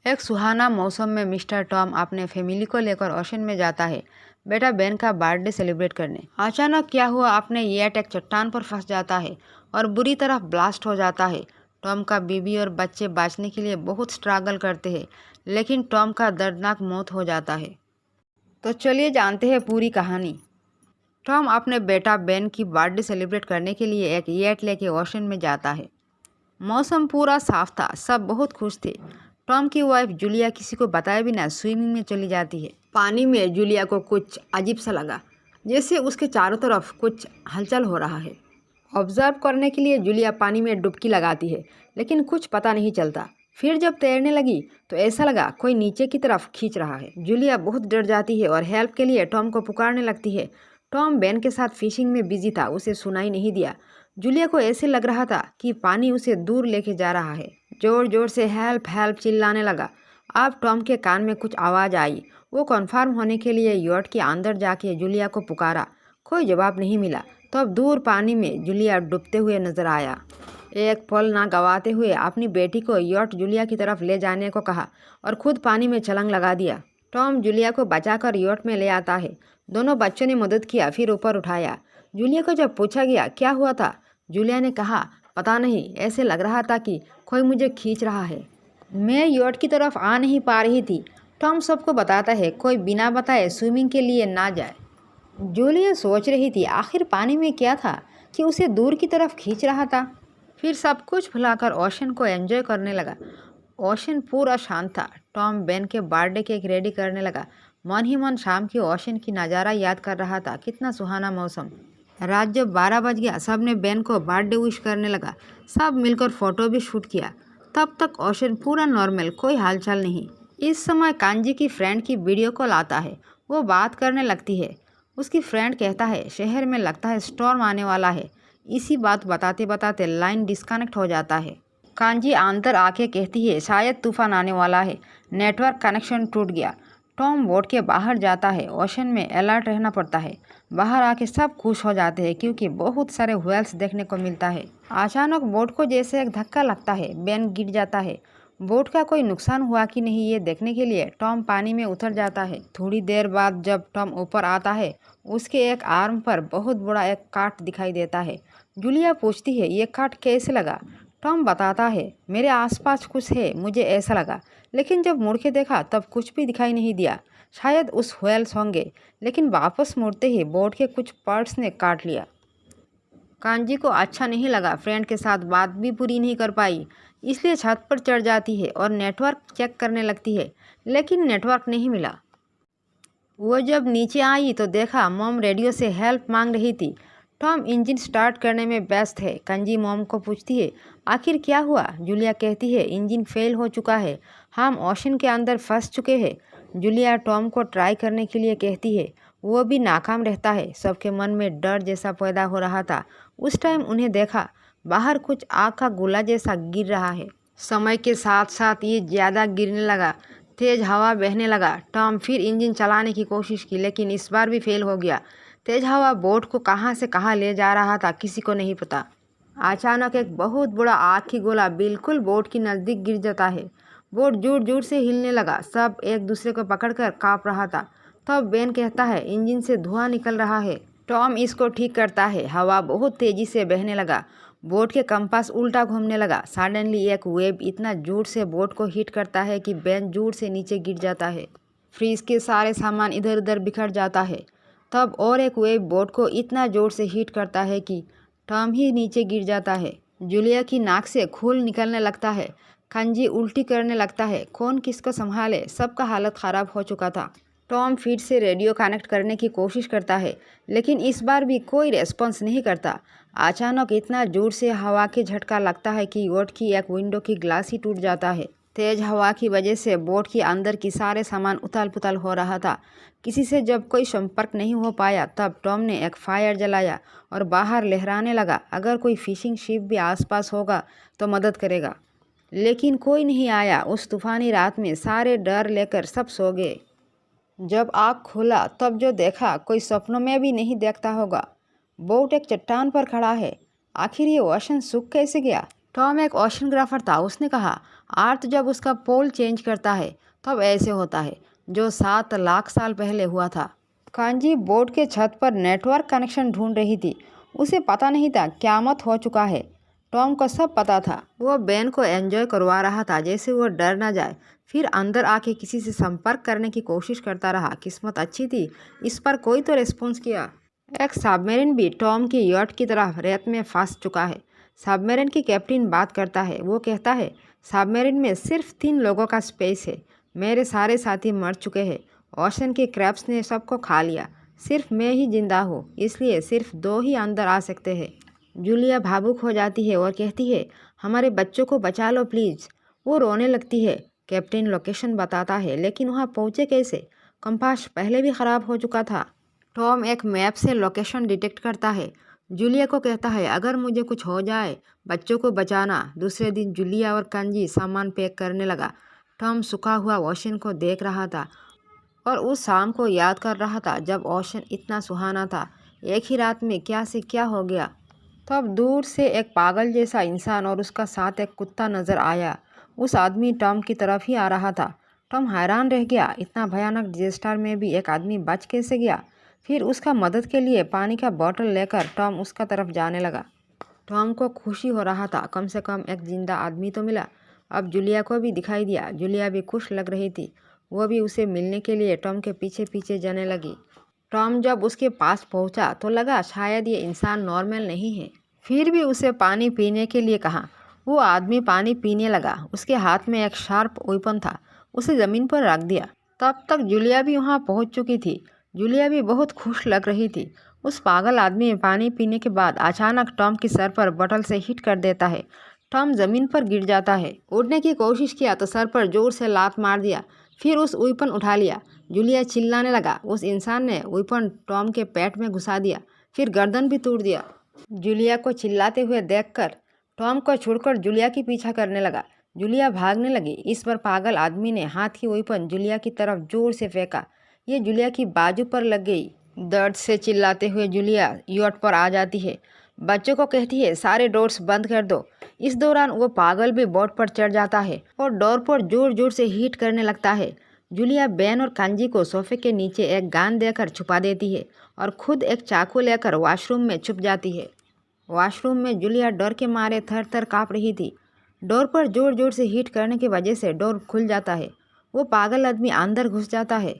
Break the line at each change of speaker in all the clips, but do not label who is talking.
एक सुहाना मौसम में मिस्टर टॉम अपने फैमिली को लेकर ओशन में जाता है बेटा बेन का बर्थडे सेलिब्रेट करने। अचानक क्या हुआ, अपने येट एक चट्टान पर फंस जाता है और बुरी तरह ब्लास्ट हो जाता है। टॉम का बीवी और बच्चे बचने के लिए बहुत स्ट्रगल करते हैं, लेकिन टॉम का दर्दनाक मौत हो जाता है। तो चलिए जानते हैं पूरी कहानी। टॉम अपने बेटा बेन की बर्थडे सेलिब्रेट करने के लिए एक येट लेके ओशन में जाता है। मौसम पूरा साफ था, सब बहुत खुश थे। टॉम की वाइफ जूलिया किसी को बताए बिना स्विमिंग में चली जाती है। पानी में जूलिया को कुछ अजीब सा लगा, जैसे उसके चारों तरफ कुछ हलचल हो रहा है। ऑब्जर्व करने के लिए जूलिया पानी में डुबकी लगाती है, लेकिन कुछ पता नहीं चलता। फिर जब तैरने लगी तो ऐसा लगा कोई नीचे की तरफ खींच रहा है। जूलिया बहुत डर जाती है और हेल्प के लिए टॉम को पुकारने लगती है। टॉम बेन के साथ फिशिंग में बिजी था, उसे सुनाई नहीं दिया। जूलिया को ऐसे लग रहा था कि पानी उसे दूर लेके जा रहा है। जोर जोर से हेल्प हेल्प चिल्लाने लगा। अब टॉम के कान में कुछ आवाज़ आई। वो कन्फर्म होने के लिए यॉट के अंदर जाके जूलिया को पुकारा। कोई जवाब नहीं मिला। तो अब दूर पानी में जूलिया डूबते हुए नजर आया। एक पल ना गंवाते हुए अपनी बेटी को यॉट जूलिया की तरफ ले जाने को कहा और खुद पानी में छलांग लगा दिया। टॉम जूलिया को बचाकर यॉट में ले आता है। दोनों बच्चों ने मदद किया, फिर ऊपर उठाया। जूलिया को जब पूछा गया क्या हुआ था, जूलिया ने कहा पता नहीं, ऐसे लग रहा था कि कोई मुझे खींच रहा है। मैं यॉट की तरफ आ नहीं पा रही थी। टॉम सबको बताता है कोई बिना बताए स्विमिंग के लिए ना जाए। जूलिया सोच रही थी आखिर पानी में क्या था कि उसे दूर की तरफ खींच रहा था। फिर सब कुछ भुलाकर ओशन को एंजॉय करने लगा। ओशन पूरा शांत था। टॉम बेन के बर्थडे केक रेडी करने लगा। मन ही मन शाम की ओशन की नज़ारा याद कर रहा था। कितना सुहाना मौसम। रात जब 12 बज गया, सब ने बेन को बर्थडे विश करने लगा। सब मिलकर फ़ोटो भी शूट किया। तब तक ओशन पूरा नॉर्मल, कोई हालचाल नहीं। इस समय कांजी की फ्रेंड की वीडियो कॉल आता है। वो बात करने लगती है। उसकी फ्रेंड कहता है शहर में लगता है स्टॉर्म आने वाला है। इसी बात बताते बताते लाइन डिस्कनेक्ट हो जाता है। कांजी अंदर आके कहती है शायद तूफान आने वाला है, नेटवर्क कनेक्शन टूट गया। टॉम बोट के बाहर जाता है। ओशन में अलर्ट रहना पड़ता है। बाहर आके सब खुश हो जाते हैं क्योंकि बहुत सारे व्हेल्स देखने को मिलता है। अचानक बोट को जैसे एक धक्का लगता है। बेन गिर जाता है। बोट का कोई नुकसान हुआ कि नहीं ये देखने के लिए टॉम पानी में उतर जाता है। थोड़ी देर बाद जब टॉम ऊपर आता है, उसके एक आर्म पर बहुत बड़ा एक काट दिखाई देता है। जूलिया पूछती है ये काट कैसे लगा। टॉम बताता है मेरे आसपास कुछ है, मुझे ऐसा लगा, लेकिन जब मुड़ के देखा तब कुछ भी दिखाई नहीं दिया। शायद उस व्हेल्स होंगे। लेकिन वापस मुड़ते ही बोट के कुछ पार्ट्स ने काट लिया। कांजी को अच्छा नहीं लगा। फ्रेंड के साथ बात भी पूरी नहीं कर पाई, इसलिए छत पर चढ़ जाती है और नेटवर्क चेक करने लगती है, लेकिन नेटवर्क नहीं मिला। वो जब नीचे आई तो देखा मॉम रेडियो से हेल्प मांग रही थी। टॉम इंजन स्टार्ट करने में व्यस्त है। कंजी मॉम को पूछती है आखिर क्या हुआ। जूलिया कहती है इंजन फेल हो चुका है, हम ओशन के अंदर फंस चुके हैं। जूलिया टॉम को ट्राई करने के लिए कहती है, वो भी नाकाम रहता है। सबके मन में डर जैसा पैदा हो रहा था। उस टाइम उन्हें देखा बाहर कुछ आग का गोला जैसा गिर रहा है। समय के साथ साथ ये ज़्यादा गिरने लगा। तेज़ हवा बहने लगा। टॉम फिर इंजन चलाने की कोशिश की, लेकिन इस बार भी फेल हो गया। तेज़ हवा बोट को कहाँ से कहाँ ले जा रहा था किसी को नहीं पता। अचानक एक बहुत बड़ा आग की गोला बिल्कुल बोट के नज़दीक गिर जाता है। बोट जोर जोर से हिलने लगा। सब एक दूसरे को पकड़कर काँप रहा था। तब बेन कहता है इंजन से धुआं निकल रहा है। टॉम इसको ठीक करता है। हवा बहुत तेज़ी से बहने लगा। बोट के कंपास उल्टा घूमने लगा। सडनली एक वेव इतना जोर से बोट को हिट करता है कि बेन जोर से नीचे गिर जाता है। फ्रीज के सारे सामान इधर उधर बिखर जाता है। तब और एक वेव बोट को इतना जोर से हिट करता है कि टॉम ही नीचे गिर जाता है। जूलिया की नाक से खून निकलने लगता है। कंजी उल्टी करने लगता है। कौन किसको संभाले, सबका हालत ख़राब हो चुका था। टॉम फिर से रेडियो कनेक्ट करने की कोशिश करता है, लेकिन इस बार भी कोई रेस्पॉन्स नहीं करता। अचानक इतना जोर से हवा के झटका लगता है कि बोट की एक विंडो की ग्लास ही टूट जाता है। तेज हवा की वजह से बोट के अंदर की सारे सामान उथल पुथल हो रहा था। किसी से जब कोई संपर्क नहीं हो पाया, तब टॉम ने एक फायर जलाया और बाहर लहराने लगा, अगर कोई फिशिंग शिप भी आसपास होगा तो मदद करेगा। लेकिन कोई नहीं आया। उस तूफानी रात में सारे डर लेकर सब सो गए। जब आँख खोला तब जो देखा कोई सपनों में भी नहीं देखता होगा। बोट एक चट्टान पर खड़ा है। आखिर ये ओशन सूख कैसे गया। टॉम एक ओशनग्राफर था। उसने कहा आर्थ जब उसका पोल चेंज करता है तब ऐसे होता है, जो 7 लाख साल पहले हुआ था। कांजी बोट के छत पर नेटवर्क कनेक्शन ढूंढ रही थी। उसे पता नहीं था क़यामत हो चुका है। टॉम को सब पता था। वो बेन को एंजॉय करवा रहा था जैसे वो डर ना जाए। फिर अंदर आके किसी से संपर्क करने की कोशिश करता रहा। किस्मत अच्छी थी, इस पर कोई तो रिस्पॉन्स किया। एक सबमरीन भी टॉम की यॉट की तरह रेत में फंस चुका है। सबमरीन की कैप्टन बात करता है। वो कहता है, सबमरीन में सिर्फ 3 लोगों का स्पेस है। मेरे सारे साथी मर चुके हैं। ओशन के क्रैब्स ने सबको खा लिया। सिर्फ मैं ही जिंदा हूँ, इसलिए सिर्फ 2 ही अंदर आ सकते हैं। जूलिया भावुक हो जाती है और कहती है, हमारे बच्चों को बचा लो प्लीज़। वो रोने लगती है। कैप्टन लोकेशन बताता है, लेकिन वहाँ पहुँचे कैसे? कंपास पहले भी ख़राब हो चुका था। टॉम एक मैप से लोकेशन डिटेक्ट करता है। जूलिया को कहता है, अगर मुझे कुछ हो जाए बच्चों को बचाना। दूसरे दिन जूलिया और कांजी सामान पैक करने लगा। टॉम सूखा हुआ ओशन को देख रहा था और उस शाम को याद कर रहा था जब ओशन इतना सुहाना था। एक ही रात में क्या से क्या हो गया। तब दूर से एक पागल जैसा इंसान और उसका साथ एक कुत्ता नजर आया। उस आदमी टॉम की तरफ ही आ रहा था। टॉम हैरान रह गया, इतना भयानक डिजास्टर में भी एक आदमी बच कैसे गया। फिर उसका मदद के लिए पानी का बोतल लेकर टॉम उसका तरफ जाने लगा। टॉम को खुशी हो रहा था, कम से कम एक जिंदा आदमी तो मिला। अब जूलिया को भी दिखाई दिया। जूलिया भी खुश लग रही थी। वो भी उसे मिलने के लिए टॉम के पीछे पीछे जाने लगी। टॉम जब उसके पास पहुंचा तो लगा शायद ये इंसान नॉर्मल नहीं है। फिर भी उसे पानी पीने के लिए कहा। वो आदमी पानी पीने लगा। उसके हाथ में एक शार्प वेपन था। उसे ज़मीन पर रख दिया। तब तक जूलिया भी वहाँ पहुँच चुकी थी। जूलिया भी बहुत खुश लग रही थी। उस पागल आदमी पानी पीने के बाद अचानक टॉम की सर पर बोतल से हिट कर देता है। टॉम ज़मीन पर गिर जाता है। उड़ने की कोशिश किया तो सर पर जोर से लात मार दिया। फिर उस वेपन उठा लिया। जूलिया चिल्लाने लगा। उस इंसान ने वेपन टॉम के पेट में घुसा दिया, फिर गर्दन भी तोड़ दिया। जूलिया को चिल्लाते हुए देखकर टॉम को छोड़कर जूलिया की पीछा करने लगा। जूलिया भागने लगी। इस पर पागल आदमी ने हाथ की वेपन जूलिया की तरफ जोर से फेंका। ये जूलिया की बाजू पर लग गई। दर्द से चिल्लाते हुए जूलिया यॉट पर आ जाती है। बच्चों को कहती है, सारे डोर्स बंद कर दो। इस दौरान वो पागल भी बोट पर चढ़ जाता है और डोर पर जोर जोर से हिट करने लगता है। जूलिया बेन और कांजी को सोफे के नीचे एक गान देकर छुपा देती है और खुद एक चाकू लेकर वॉशरूम में छुप जाती है। वॉशरूम में जूलिया डर के मारे थर थर काँप रही थी। डोर पर जोर जोर से हिट करने की वजह से डोर खुल जाता है। वो पागल आदमी अंदर घुस जाता है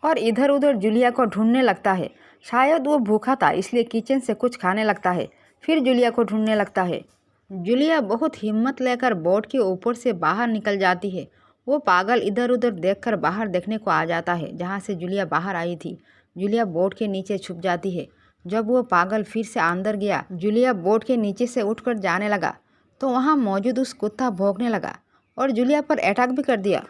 और इधर उधर जूलिया को ढूंढने लगता है। शायद वो भूखा था इसलिए किचन से कुछ खाने लगता है। फिर जूलिया को ढूंढने लगता है। जूलिया बहुत हिम्मत लेकर बोट के ऊपर से बाहर निकल जाती है। वो पागल इधर उधर देखकर बाहर देखने को आ जाता है जहाँ से जूलिया बाहर आई थी। जूलिया बोट के नीचे छुप जाती है। जब वो पागल फिर से अंदर गया, जूलिया बोट के नीचे से उठकर जाने लगा तो वहाँ मौजूद उस कुत्ता भौंकने लगा और जूलिया पर अटैक भी कर दिया।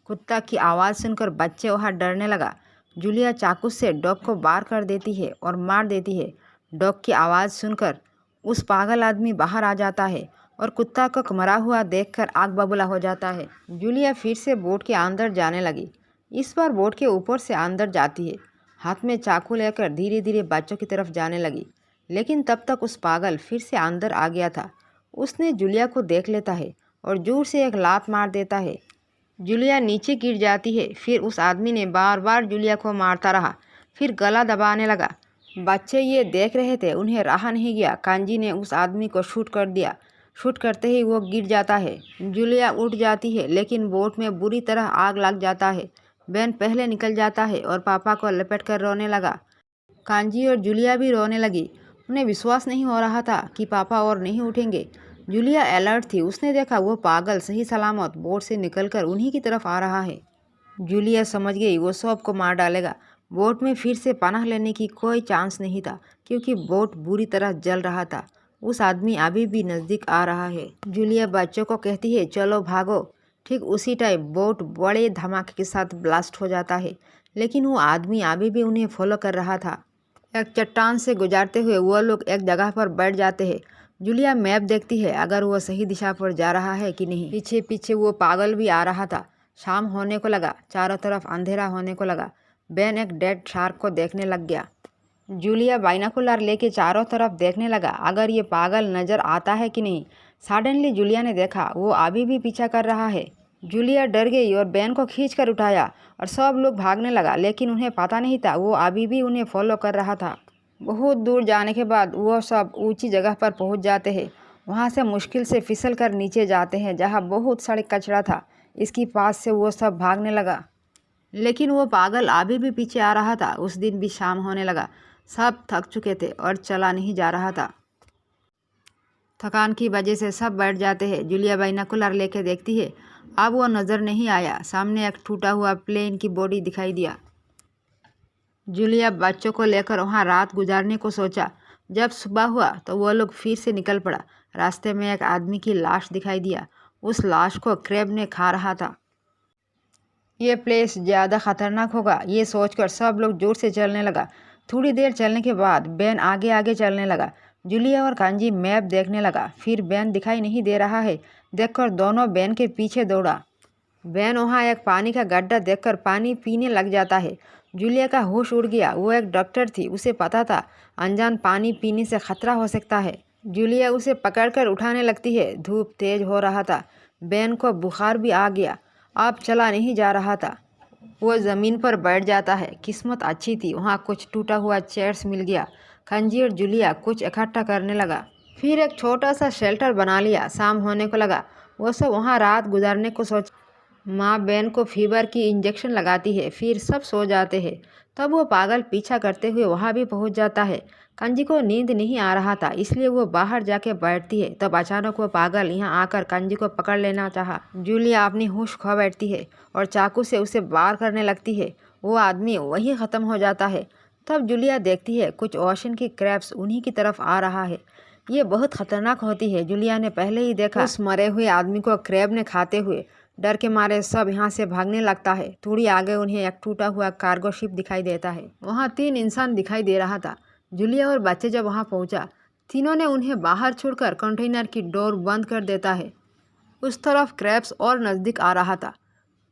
कुत्ता की आवाज़ सुनकर बच्चे वहाँ डरने लगा। जूलिया चाकू से डॉग को बार कर देती है और मार देती है। डॉग की आवाज़ सुनकर उस पागल आदमी बाहर आ जाता है और कुत्ता को मरा हुआ देखकर आग बबूला हो जाता है। जूलिया फिर से बोट के अंदर जाने लगी। इस बार बोट के ऊपर से अंदर जाती है। हाथ में चाकू लेकर धीरे धीरे बच्चों की तरफ जाने लगी, लेकिन तब तक उस पागल फिर से अंदर आ गया था। उसने जूलिया को देख लेता है और जोर से एक लात मार देता है। जूलिया नीचे गिर जाती है। फिर उस आदमी ने बार बार जूलिया को मारता रहा, फिर गला दबाने लगा। बच्चे ये देख रहे थे, उन्हें रहा नहीं गया। कांजी ने उस आदमी को शूट कर दिया। शूट करते ही वो गिर जाता है। जूलिया उठ जाती है, लेकिन बोट में बुरी तरह आग लग जाता है। बेन पहले निकल जाता है और पापा को लपेट कर रोने लगा। कांजी और जूलिया भी रोने लगी। उन्हें विश्वास नहीं हो रहा था कि पापा और नहीं उठेंगे। जूलिया अलर्ट थी। उसने देखा वो पागल सही सलामत बोट से निकलकर उन्हीं की तरफ आ रहा है। जूलिया समझ गई वो सबको मार डालेगा। बोट में फिर से पनाह लेने की कोई चांस नहीं था क्योंकि बोट बुरी तरह जल रहा था। उस आदमी अभी भी नज़दीक आ रहा है। जूलिया बच्चों को कहती है, चलो भागो। ठीक उसी टाइम बोट बड़े धमाके के साथ ब्लास्ट हो जाता है, लेकिन वो आदमी अभी भी उन्हें फॉलो कर रहा था। एक चट्टान से गुजारते हुए वो लोग एक जगह पर बैठ जाते हैं। जूलिया मैप देखती है अगर वो सही दिशा पर जा रहा है कि नहीं। पीछे पीछे वो पागल भी आ रहा था। शाम होने को लगा। चारों तरफ अंधेरा होने को लगा। बेन एक डेड शार्क को देखने लग गया। जूलिया बाइनाकुलर लेके चारों तरफ देखने लगा अगर ये पागल नज़र आता है कि नहीं। सडनली जूलिया ने देखा वो अभी भी पीछा कर रहा है। जूलिया डर गई और बेन को खींचकर उठाया और सब लोग भागने लगा, लेकिन उन्हें पता नहीं था वो अभी भी उन्हें फॉलो कर रहा था। बहुत दूर जाने के बाद वो सब ऊंची जगह पर पहुंच जाते हैं। वहां से मुश्किल से फिसल कर नीचे जाते हैं जहां बहुत सारे कचरा था। इसके पास से वो सब भागने लगा, लेकिन वो पागल अभी भी पीछे आ रहा था। उस दिन भी शाम होने लगा। सब थक चुके थे और चला नहीं जा रहा था। थकान की वजह से सब बैठ जाते हैं। जूलिया बाइनोकुलर लेके देखती है। अब वो नज़र नहीं आया। सामने एक टूटा हुआ प्लेन की बॉडी दिखाई दिया। जूलिया बच्चों को लेकर वहाँ रात गुजारने को सोचा। जब सुबह हुआ तो वो लोग फिर से निकल पड़ा। रास्ते में एक आदमी की लाश दिखाई दिया। उस लाश को क्रैब ने खा रहा था। ये प्लेस ज़्यादा खतरनाक होगा, ये सोचकर सब लोग जोर से चलने लगा। थोड़ी देर चलने के बाद बेन आगे आगे चलने लगा। जूलिया और कांजी मैप देखने लगा। फिर बेन दिखाई नहीं दे रहा है देखकर दोनों बेन के पीछे दौड़ा। बेन वहाँ एक पानी का गड्ढा देखकर पानी पीने लग जाता है। जूलिया का होश उड़ गया। वो एक डॉक्टर थी, उसे पता था अनजान पानी पीने से खतरा हो सकता है। जूलिया उसे पकड़कर उठाने लगती है। धूप तेज हो रहा था। बेन को बुखार भी आ गया। अब चला नहीं जा रहा था। वो ज़मीन पर बैठ जाता है। किस्मत अच्छी थी, वहाँ कुछ टूटा हुआ चेयर्स मिल गया। खंजी और जूलिया कुछ इकट्ठा करने लगा। फिर एक छोटा सा शेल्टर बना लिया। शाम होने को लगा। वो सब वहाँ रात गुजारने को सोच। माँ बेन को फीवर की इंजेक्शन लगाती है। फिर सब सो जाते हैं। तब वो पागल पीछा करते हुए वहाँ भी पहुँच जाता है। कंजी को नींद नहीं आ रहा था, इसलिए वो बाहर जाके बैठती है। तब अचानक वो पागल यहाँ आकर कंजी को पकड़ लेना चाहा। जूलिया अपनी होश खो बैठती है और चाकू से उसे वार करने लगती है। वो आदमी वहीं ख़त्म हो जाता है। तब जूलिया देखती है कुछ ओशन की क्रैब्स उन्हीं की तरफ आ रहा है। ये बहुत खतरनाक होती है। जूलिया ने पहले ही देखा उस मरे हुए आदमी को क्रैब ने खाते हुए। डर के मारे सब यहाँ से भागने लगता है। थोड़ी आगे उन्हें एक टूटा हुआ कार्गो शिप दिखाई देता है। वहाँ 3 इंसान दिखाई दे रहा था। जूलिया और बच्चे जब वहाँ पहुँचा, तीनों ने उन्हें बाहर छोड़कर कंटेनर की डोर बंद कर देता है। उस तरफ क्रैब्स और नज़दीक आ रहा था।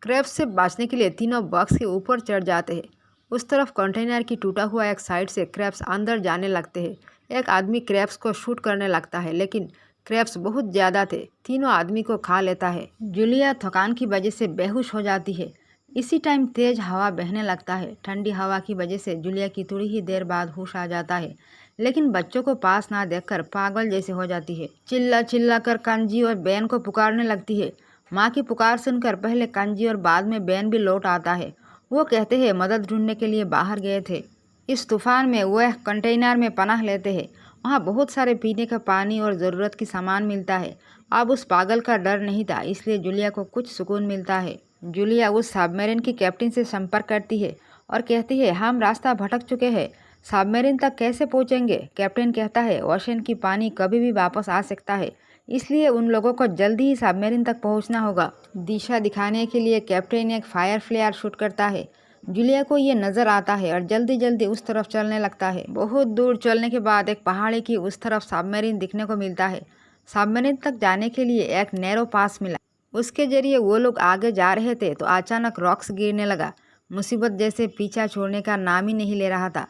क्रैब्स से बचने के लिए तीनों बॉक्स के ऊपर चढ़ जाते हैं। उस तरफ कंटेनर की टूटा हुआ एक साइड से क्रैब्स अंदर जाने लगते हैं। एक आदमी क्रैब्स को शूट करने लगता है, लेकिन क्रैब्स बहुत ज़्यादा थे। तीनों आदमी को खा लेता है। जूलिया थकान की वजह से बेहोश हो जाती है। इसी टाइम तेज हवा बहने लगता है। ठंडी हवा की वजह से जूलिया की थोड़ी ही देर बाद होश आ जाता है, लेकिन बच्चों को पास ना देखकर पागल जैसे हो जाती है। चिल्ला चिल्ला कर कांजी और बेन को पुकारने लगती है। माँ की पुकार सुनकर पहले कांजी और बाद में बेन भी लौट आता है। वो कहते हैं मदद ढूंढने के लिए बाहर गए थे। इस तूफान में वो एक कंटेनर में पनाह लेते हैं। वहाँ बहुत सारे पीने का पानी और ज़रूरत की सामान मिलता है। अब उस पागल का डर नहीं था, इसलिए जूलिया को कुछ सुकून मिलता है। जूलिया उस सबमरीन की कैप्टन से संपर्क करती है और कहती है हम रास्ता भटक चुके हैं, सबमरीन तक कैसे पहुँचेंगे। कैप्टन कहता है ओशन की पानी कभी भी वापस आ सकता है, इसलिए उन लोगों को जल्दी ही सबमरीन तक पहुँचना होगा। दिशा दिखाने के लिए कैप्टन एक फायर फ्लेयर शूट करता है। जूलिया को ये नज़र आता है और जल्दी जल्दी उस तरफ चलने लगता है। बहुत दूर चलने के बाद एक पहाड़ी की उस तरफ सबमरीन दिखने को मिलता है। सबमरीन तक जाने के लिए एक नैरो पास मिला। उसके जरिए वो लोग आगे जा रहे थे तो अचानक रॉक्स गिरने लगा। मुसीबत जैसे पीछा छोड़ने का नाम ही नहीं ले रहा था।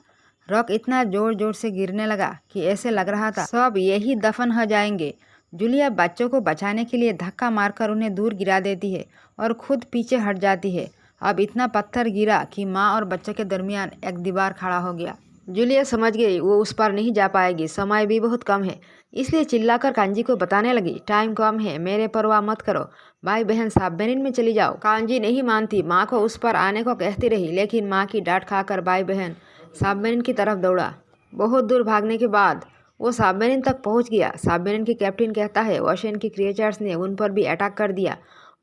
रॉक इतना जोर जोर से गिरने लगा कि ऐसे लग रहा था सब यही दफन हो जाएंगे। जूलिया बच्चों को बचाने के लिए धक्का मारकर उन्हें दूर गिरा देती है और खुद पीछे हट जाती है। अब इतना पत्थर गिरा कि माँ और बच्चे के दरमियान एक दीवार खड़ा हो गया। जूलिया समझ गई वो उस पर नहीं जा पाएगी, समय भी बहुत कम है, इसलिए चिल्लाकर कांजी को बताने लगी टाइम कम है, मेरे परवाह मत करो, भाई बहन सबमरीन में चली जाओ। कांजी नहीं मानती, माँ को उस पर आने को कहती रही, लेकिन माँ की डांट खाकर भाई बहन सबमरीन की तरफ दौड़ा। बहुत दूर भागने के बाद वो सबमरीन तक पहुँच गया। सबमरीन की कैप्टन कहता है ओशन की क्रिएचर्स ने उन पर भी अटैक कर दिया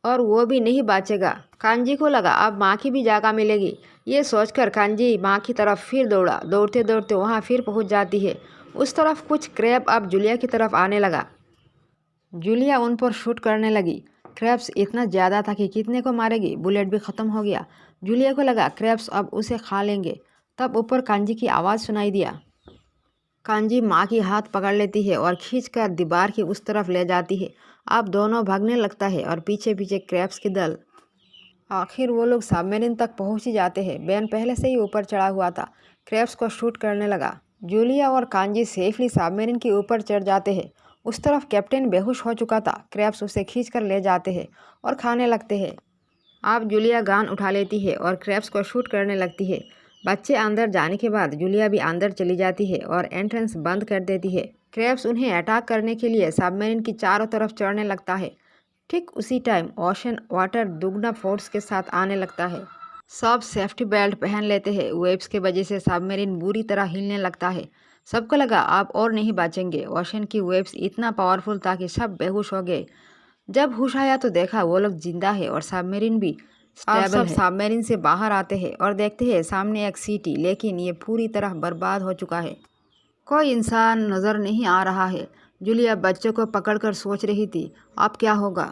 और वो भी नहीं बचेगा। कांजी को लगा अब माँ की भी जगह मिलेगी। ये सोचकर कांजी माँ की तरफ फिर दौड़ा। दौड़ते दौड़ते वहाँ फिर पहुँच जाती है। उस तरफ कुछ क्रैब अब जूलिया की तरफ आने लगा। जूलिया उन पर शूट करने लगी। क्रैब्स इतना ज़्यादा था कि कितने को मारेगी, बुलेट भी ख़त्म हो गया। जूलिया को लगा क्रैब्स अब उसे खा लेंगे। तब ऊपर कांजी की आवाज़ सुनाई दिया। कांजी माँ की हाथ पकड़ लेती है और खींचकर दीवार की उस तरफ ले जाती है। अब दोनों भागने लगता है और पीछे पीछे क्रैब्स की दल। आखिर वो लोग सबमरीन तक पहुंच ही जाते हैं। बेन पहले से ही ऊपर चढ़ा हुआ था, क्रैब्स को शूट करने लगा। जूलिया और कांजी सेफली सबमरीन के ऊपर चढ़ जाते हैं। उस तरफ कैप्टन बेहोश हो चुका था। क्रैब्स उसे खींच कर ले जाते हैं और खाने लगते हैं। अब जूलिया गन उठा लेती है और क्रैब्स को शूट करने लगती है। बच्चे अंदर जाने के बाद जूलिया भी अंदर चली जाती है और एंट्रेंस बंद कर देती है। क्रैब्स उन्हें अटैक करने के लिए सबमरीन की चारों तरफ चढ़ने लगता है। ठीक उसी टाइम ओशन वाटर दुगना फोर्स के साथ आने लगता है। सब सेफ्टी बेल्ट पहन लेते हैं। वेव्स की वजह से सबमरीन बुरी तरह हिलने लगता है। सबको लगा आप और नहीं बचेंगे। ओशन की वेव्स इतना पावरफुल था कि सब बेहोश हो गए। जब होश आया तो देखा वो लोग जिंदा है और सबमरीन भी स्टेबल है। सबमरीन से बाहर आते हैं और देखते हैं सामने एक सिटी, लेकिन ये पूरी तरह बर्बाद हो चुका है। कोई इंसान नज़र नहीं आ रहा है। जूलिया बच्चों को पकड़कर सोच रही थी अब क्या होगा।